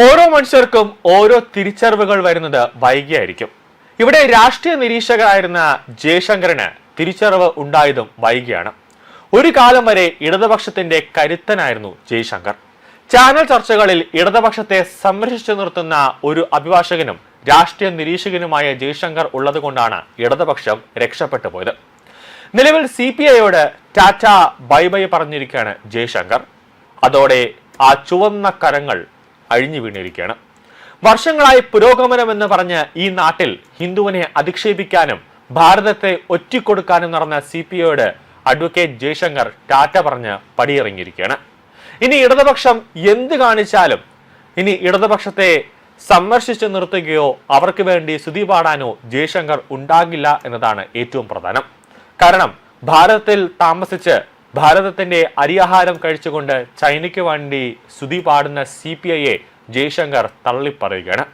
ഓരോ മനുഷ്യർക്കും ഓരോ തിരിച്ചറിവുകൾ വരുന്നത് വൈകിയായിരിക്കും. ഇവിടെ രാഷ്ട്രീയ നിരീക്ഷകരായിരുന്ന ജയശങ്കറിന് തിരിച്ചറിവ് ഉണ്ടായതും വൈകിയാണ്. ഒരു കാലം വരെ ഇടതുപക്ഷത്തിന്റെ കരുത്തനായിരുന്നു ജയശങ്കർ. ചാനൽ ചർച്ചകളിൽ ഇടതുപക്ഷത്തെ സംരക്ഷിച്ചു നിർത്തുന്ന ഒരു അഭിഭാഷകനും രാഷ്ട്രീയ നിരീക്ഷകനുമായ ജയശങ്കർ ഉള്ളതുകൊണ്ടാണ് ഇടതുപക്ഷം രക്ഷപ്പെട്ടു പോയത്. നിലവിൽ CPIയോട് ടാറ്റ ബൈ ബൈ പറഞ്ഞിരിക്കുകയാണ് ജയശങ്കർ. അതോടെ ആ ചുവന്ന കരങ്ങൾ അഴിഞ്ഞു വീണിരിക്കുകയാണ്. വർഷങ്ങളായി പുരോഗമനമെന്ന് പറഞ്ഞ് ഈ നാട്ടിൽ ഹിന്ദുവിനെ അധിക്ഷേപിക്കാനും ഭാരതത്തെ ഒറ്റിക്കൊടുക്കാനും നടന്ന CPIയോട് അഡ്വക്കേറ്റ് ജയശങ്കർ ടാറ്റ പറഞ്ഞ് പടിയിറങ്ങിയിരിക്കുകയാണ്. ഇനി ഇടതുപക്ഷം എന്ത് കാണിച്ചാലും, ഇനി ഇടതുപക്ഷത്തെ സന്ദർശിച്ചു നിർത്തുകയോ അവർക്ക് വേണ്ടി സ്തുതി പാടാനോ ജയശങ്കർ ഉണ്ടാകില്ല എന്നതാണ് ഏറ്റവും പ്രധാനം. കാരണം ഭാരതത്തിൽ താമസിച്ച് ഭാരതത്തിന്റെ അരിയാഹാരം കഴിച്ചുകൊണ്ട് ചൈനയ്ക്ക് വേണ്ടി സ്തുതി പാടുന്ന CPIയെ ജയശങ്കർ തള്ളിപ്പറയുകയാണ്.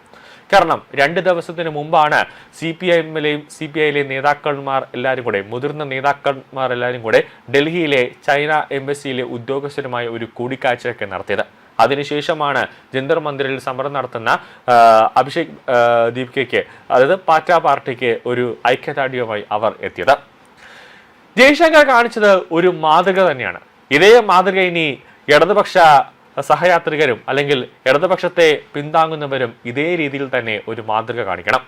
കാരണം 2 ദിവസത്തിന് മുമ്പാണ് CPIയിലെ നേതാക്കന്മാർ എല്ലാവരും കൂടെ, മുതിർന്ന നേതാക്കന്മാർ എല്ലാവരും കൂടെ ഡൽഹിയിലെ ചൈന എംബസിയിലെ ഉദ്യോഗസ്ഥരുമായി ഒരു കൂടിക്കാഴ്ചയൊക്കെ നടത്തിയത്. അതിനുശേഷമാണ് ജന്തർ മന്ദിറിൽ സമരം നടത്തുന്ന അഭിഷേക് ദീപ്കയ്ക്ക്, അതായത് പാറ്റ പാർട്ടിക്ക് ഒരു ഐക്യദാർഢ്യവുമായി അവർ എത്തിയത്. ജയശങ്കർ കാണിച്ചത് ഒരു മാതൃക തന്നെയാണ്. ഇതേ മാതൃക ഇനി ഇടതുപക്ഷ സഹയാത്രികരും അല്ലെങ്കിൽ ഇടതുപക്ഷത്തെ പിന്താങ്ങുന്നവരും ഇതേ രീതിയിൽ തന്നെ ഒരു മാതൃക കാണിക്കണം.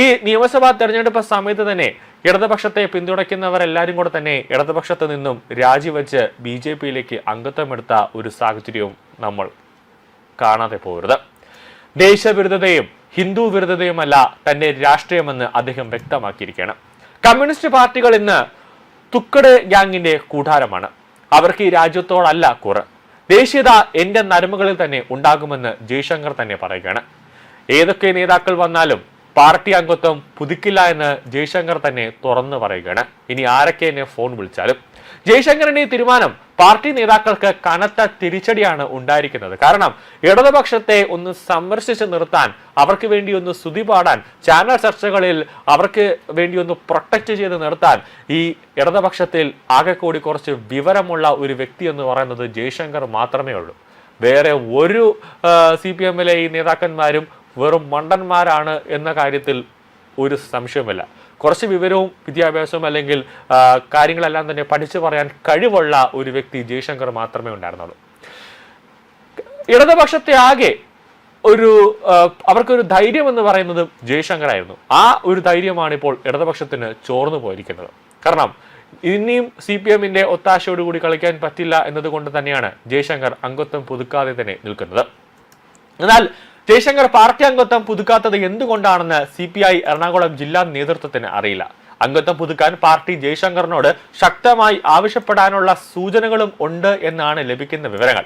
ഈ നിയമസഭാ തെരഞ്ഞെടുപ്പ് സമയത്ത് തന്നെ ഇടതുപക്ഷത്തെ പിന്തുണയ്ക്കുന്നവരെല്ലാവരും കൂടെ തന്നെ ഇടതുപക്ഷത്ത് നിന്നും രാജിവെച്ച് BJPയിലേക്ക് അംഗത്വമെടുത്ത ഒരു സാഹചര്യവും നമ്മൾ കാണാതെ പോകരുത്. ദേശവിരുദ്ധതയും ഹിന്ദു വിരുദ്ധതയുമല്ല തന്റെ രാഷ്ട്രീയമെന്ന് അദ്ദേഹം വ്യക്തമാക്കിയിരിക്കുകയാണ്. കമ്മ്യൂണിസ്റ്റ് പാർട്ടികൾ ഇന്ന് തുക്കട് ഗ്യാങ്ങിന്റെ കൂടാരമാണ്. അവർക്ക് ഈ രാജ്യത്തോടല്ല കൂറ്. ദേശീയത എന്റെ നരമ്പുകളിൽ തന്നെ ഉണ്ടാകുമെന്ന് ജയശങ്കർ തന്നെ പറയുകയാണ്. ഏതൊക്കെ നേതാക്കൾ വന്നാലും പാർട്ടി അംഗത്വം പുതുക്കില്ല എന്ന് ജയശങ്കർ തന്നെ തുറന്നു പറയുകയാണ്. ഇനി ആരൊക്കെ എന്നെ ഫോൺ വിളിച്ചാലും. ജയശങ്കറിന്റെ ഈ തീരുമാനം പാർട്ടി നേതാക്കൾക്ക് കനത്ത തിരിച്ചടിയാണ് ഉണ്ടായിരിക്കുന്നത്. കാരണം ഇടതുപക്ഷത്തെ ഒന്ന് സംരക്ഷിച്ച് നിർത്താൻ, അവർക്ക് വേണ്ടി ഒന്ന് സ്തുതി പാടാൻ, ചാനൽ ചർച്ചകളിൽ അവർക്ക് വേണ്ടി ഒന്ന് പ്രൊട്ടക്ട് ചെയ്ത് നിർത്താൻ ഈ ഇടതുപക്ഷത്തിൽ ആകെ കൂടി കുറച്ച് വിവരമുള്ള ഒരു വ്യക്തി എന്ന് പറയുന്നത് ജയശങ്കർ മാത്രമേ ഉള്ളൂ. വേറെ ഒരു CPMലെ ഈ നേതാക്കന്മാരും വെറും മണ്ടന്മാരാണ് എന്ന കാര്യത്തിൽ ഒരു സംശയമില്ല. കുറച്ച് വിവരവും വിദ്യാഭ്യാസവും അല്ലെങ്കിൽ കാര്യങ്ങളെല്ലാം തന്നെ പഠിച്ചു പറയാൻ കഴിവുള്ള ഒരു വ്യക്തി ജയശങ്കർ മാത്രമേ ഉണ്ടായിരുന്നുള്ളൂ. ഇടതുപക്ഷത്തെ ആകെ അവർക്കൊരു ധൈര്യം എന്ന് പറയുന്നത് ജയശങ്കറായിരുന്നു. ആ ഒരു ധൈര്യമാണ് ഇപ്പോൾ ഇടതുപക്ഷത്തിന് ചോർന്നു പോയിരിക്കുന്നത്. കാരണം ഇനിയും CPMന്റെ ഒത്താശയോടുകൂടി കളിക്കാൻ പറ്റില്ല എന്നതുകൊണ്ട് തന്നെയാണ് ജയശങ്കർ അംഗത്വം പുതുക്കാതെ തന്നെ നിൽക്കുന്നത്. എന്നാൽ ജയശങ്കർ പാർട്ടി അംഗത്വം പുതുക്കാത്തത് എന്തുകൊണ്ടാണെന്ന് CPI എറണാകുളം ജില്ലാ നേതൃത്വത്തിന് അറിയില്ല. അംഗത്വം പുതുക്കാൻ പാർട്ടി ജയശങ്കറിനോട് ശക്തമായി ആവശ്യപ്പെടാനുള്ള സൂചനകളും ഉണ്ട് എന്നാണ് ലഭിക്കുന്ന വിവരങ്ങൾ.